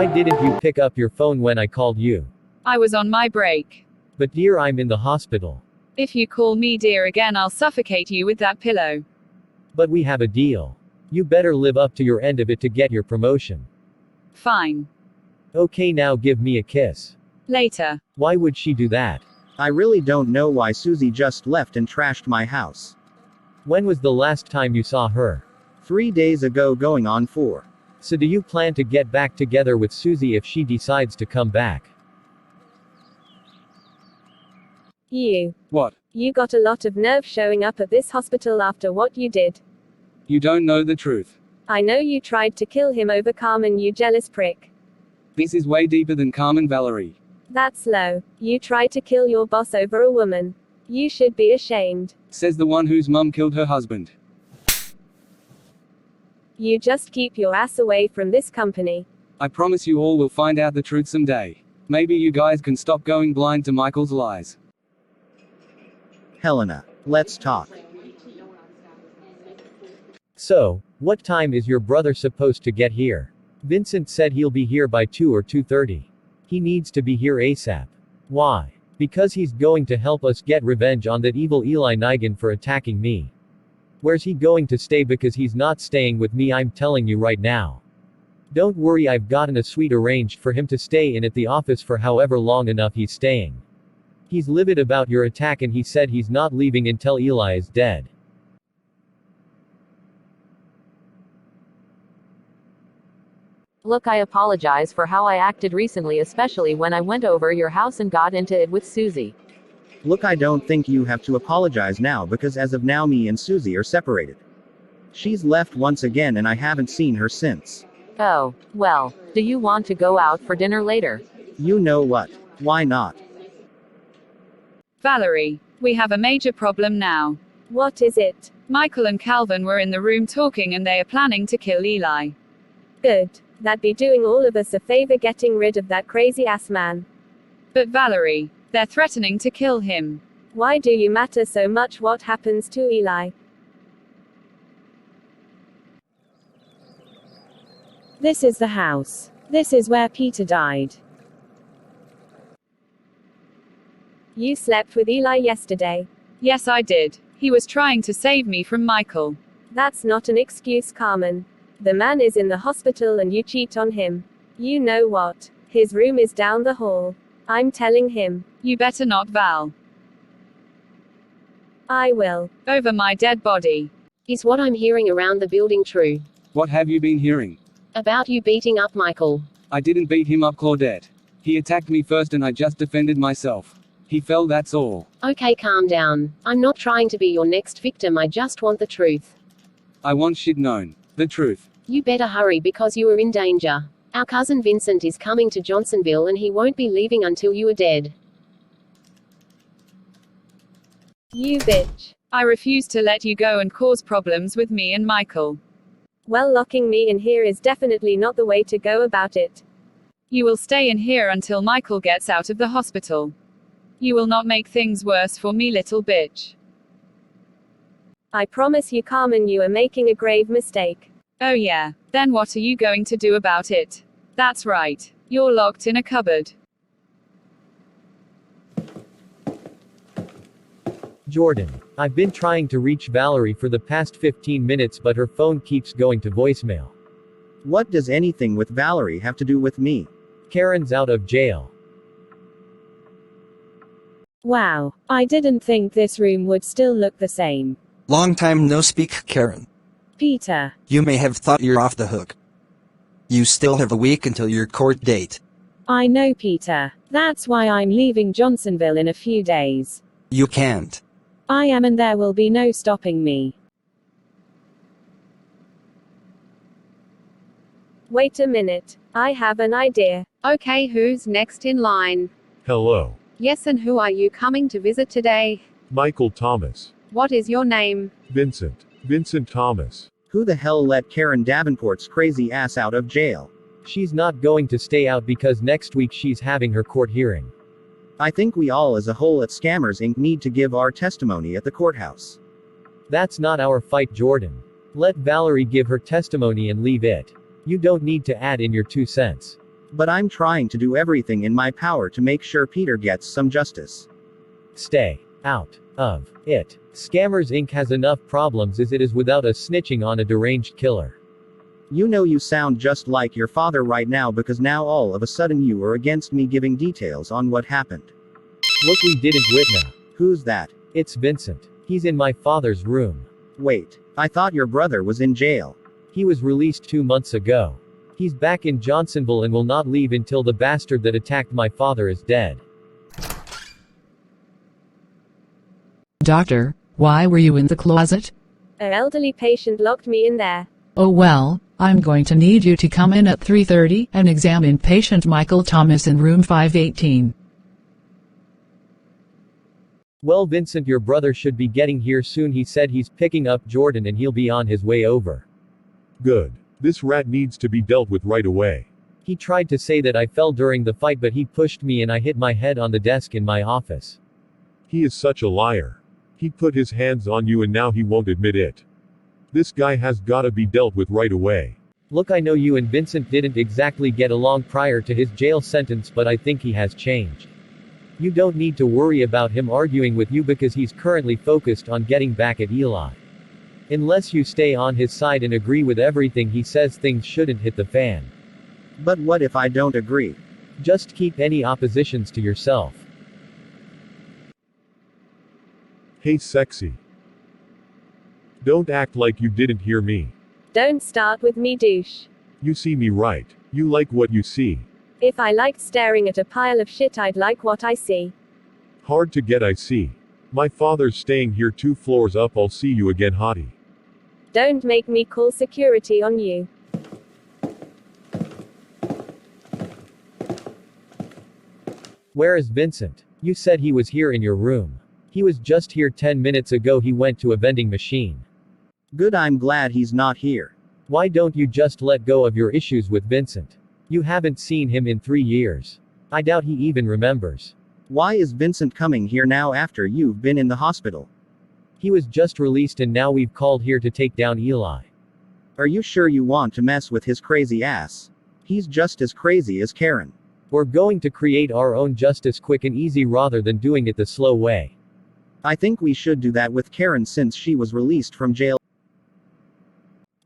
Why didn't you pick up your phone when I called you? I was on my break. But dear, I'm in the hospital. If you call me dear again, I'll suffocate you with that pillow. But we have a deal. You better live up to your end of it to get your promotion. Fine. Okay, now give me a kiss. Later. Why would she do that? I really don't know why Susie just left and trashed my house. When was the last time you saw her? 3 days ago, going on 4. So do you plan to get back together with Susie if she decides to come back? You. What? You got a lot of nerve showing up at this hospital after what you did. You don't know the truth. I know you tried to kill him over Carmen, you jealous prick. This is way deeper than Carmen Valerie. That's low. You tried to kill your boss over a woman. You should be ashamed. Says the one whose mum killed her husband. You just keep your ass away from this company. I promise you all will find out the truth someday. Maybe you guys can stop going blind to Michael's lies. Helena, let's talk. So, what time is your brother supposed to get here? Vincent said he'll be here by 2 or 2:30. He needs to be here ASAP. Why? Because he's going to help us get revenge on that evil Eli Nigan for attacking me. Where's he going to stay? Because he's not staying with me, I'm telling you right now. Don't worry, I've gotten a suite arranged for him to stay in at the office for however long enough he's staying. He's livid about your attack and he said he's not leaving until Eli is dead. Look, I apologize for how I acted recently, especially when I went over your house and got into it with Susie. Look, I don't think you have to apologize now because as of now me and Susie are separated. She's left once again and I haven't seen her since. Oh, well, do you want to go out for dinner later? You know what? Why not? Valerie, we have a major problem now. What is it? Michael and Calvin were in the room talking and they are planning to kill Eli. Good. That'd be doing all of us a favor getting rid of that crazy ass man. But Valerie, they're threatening to kill him. Why do you matter so much what happens to Eli? This is the house. This is where Peter died. You slept with Eli yesterday. Yes, I did. He was trying to save me from Michael. That's not an excuse, Carmen. The man is in the hospital and you cheat on him. You know what? His room is down the hall. I'm telling him. You better not, Val. I will. Over my dead body. Is what I'm hearing around the building true? What have you been hearing? About you beating up Michael. I didn't beat him up, Claudette. He attacked me first and I just defended myself. He fell, that's all. Okay, calm down. I'm not trying to be your next victim, I just want the truth. I want shit known. The truth. You better hurry because you are in danger. Our cousin Vincent is coming to Johnsonville and he won't be leaving until you are dead. You bitch. I refuse to let you go and cause problems with me and Michael. Well, locking me in here is definitely not the way to go about it. You will stay in here until Michael gets out of the hospital. You will not make things worse for me, little bitch. I promise you, Carmen, you are making a grave mistake. Oh yeah, then what are you going to do about it? That's right. You're locked in a cupboard. Jordan. I've been trying to reach Valerie for the past 15 minutes but her phone keeps going to voicemail. What does anything with Valerie have to do with me? Karen's out of jail. Wow, I didn't think this room would still look the same. Long time no speak, Karen. Peter. You may have thought you're off the hook. You still have a week until your court date. I know, Peter. That's why I'm leaving Johnsonville in a few days. You can't. I am, and there will be no stopping me. Wait a minute. I have an idea. Okay, who's next in line? Hello. Yes, and who are you coming to visit today? Michael Thomas. What is your name? Vincent. Vincent Thomas. Who the hell let Karen Davenport's crazy ass out of jail? She's not going to stay out because next week she's having her court hearing. I think we all as a whole at Scammers Inc. need to give our testimony at the courthouse. That's not our fight, Jordan. Let Valerie give her testimony and leave it. You don't need to add in your 2 cents. But I'm trying to do everything in my power to make sure Peter gets some justice. Stay out of it. Scammers Inc. has enough problems as it is without us snitching on a deranged killer. You know you sound just like your father right now because now all of a sudden you are against me giving details on what happened. Look, we didn't witness. Who's that? It's Vincent. He's in my father's room. Wait, I thought your brother was in jail. He was released 2 months ago. He's back in Johnsonville and will not leave until the bastard that attacked my father is dead. Doctor, why were you in the closet? An elderly patient locked me in there. Oh well, I'm going to need you to come in at 3:30 and examine patient Michael Thomas in room 518. Well, Vincent, your brother should be getting here soon. He said he's picking up Jordan and he'll be on his way over. Good. This rat needs to be dealt with right away. He tried to say that I fell during the fight, but he pushed me and I hit my head on the desk in my office. He is such a liar. He put his hands on you and now he won't admit it. This guy has gotta be dealt with right away. Look, I know you and Vincent didn't exactly get along prior to his jail sentence, but I think he has changed. You don't need to worry about him arguing with you because he's currently focused on getting back at Eli. Unless you stay on his side and agree with everything he says, things shouldn't hit the fan. But what if I don't agree? Just keep any oppositions to yourself. Hey sexy. Don't act like you didn't hear me. Don't start with me, douche. You see me right. You like what you see. If I liked staring at a pile of shit, I'd like what I see. Hard to get, I see. My father's staying here 2 floors up. I'll see you again, hottie. Don't make me call security on you. Where is Vincent? You said he was here in your room. He was just here 10 minutes ago. He went to a vending machine. Good, I'm glad he's not here. Why don't you just let go of your issues with Vincent? You haven't seen him in 3 years. I doubt he even remembers. Why is Vincent coming here now after you've been in the hospital? He was just released and now we've called here to take down Eli. Are you sure you want to mess with his crazy ass? He's just as crazy as Karen. We're going to create our own justice quick and easy rather than doing it the slow way. I think we should do that with Karen since she was released from jail.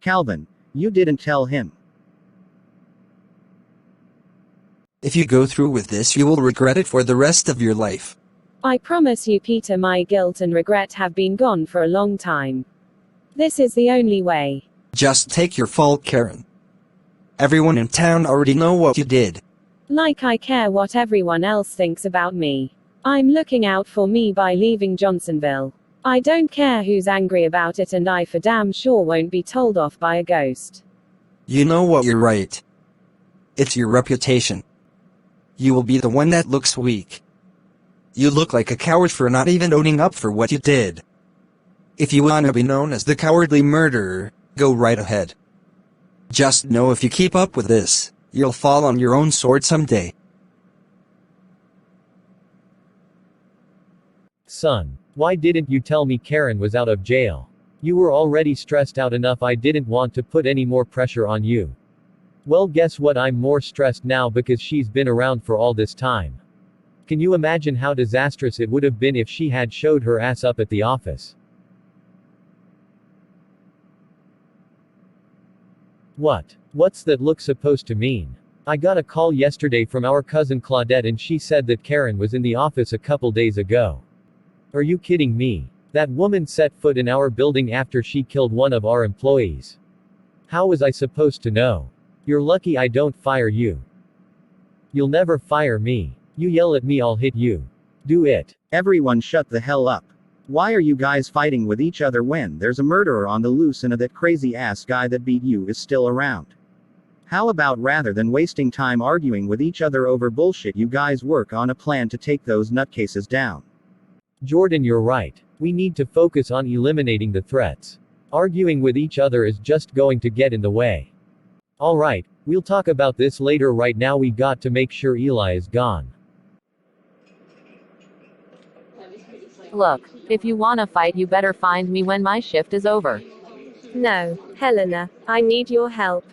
Calvin, you didn't tell him. If you go through with this, you will regret it for the rest of your life. I promise you, Peter, my guilt and regret have been gone for a long time. This is the only way. Just take your fault, Karen. Everyone in town already know what you did. Like I care what everyone else thinks about me. I'm looking out for me by leaving Johnsonville. I don't care who's angry about it, and I for damn sure won't be told off by a ghost. You know what, you're right. It's your reputation. You will be the one that looks weak. You look like a coward for not even owning up for what you did. If you wanna be known as the cowardly murderer, go right ahead. Just know if you keep up with this, you'll fall on your own sword someday. Son, why didn't you tell me Karen was out of jail? You were already stressed out enough. I didn't want to put any more pressure on you. Well, guess what? I'm more stressed now because she's been around for all this time. Can you imagine how disastrous it would have been if she had showed her ass up at the office? What's that look supposed to mean? I got a call yesterday from our cousin Claudette and she said that Karen was in the office a couple days ago. Are you kidding me? That woman set foot in our building after she killed one of our employees. How was I supposed to know? You're lucky I don't fire you. You'll never fire me. You yell at me, I'll hit you. Do it. Everyone shut the hell up. Why are you guys fighting with each other when there's a murderer on the loose and that crazy ass guy that beat you is still around? How about rather than wasting time arguing with each other over bullshit, you guys work on a plan to take those nutcases down? Jordan, you're right. We need to focus on eliminating the threats. Arguing with each other is just going to get in the way. Alright, we'll talk about this later. Right now we got to make sure Eli is gone. Look, if you wanna fight, you better find me when my shift is over. No, Helena, I need your help.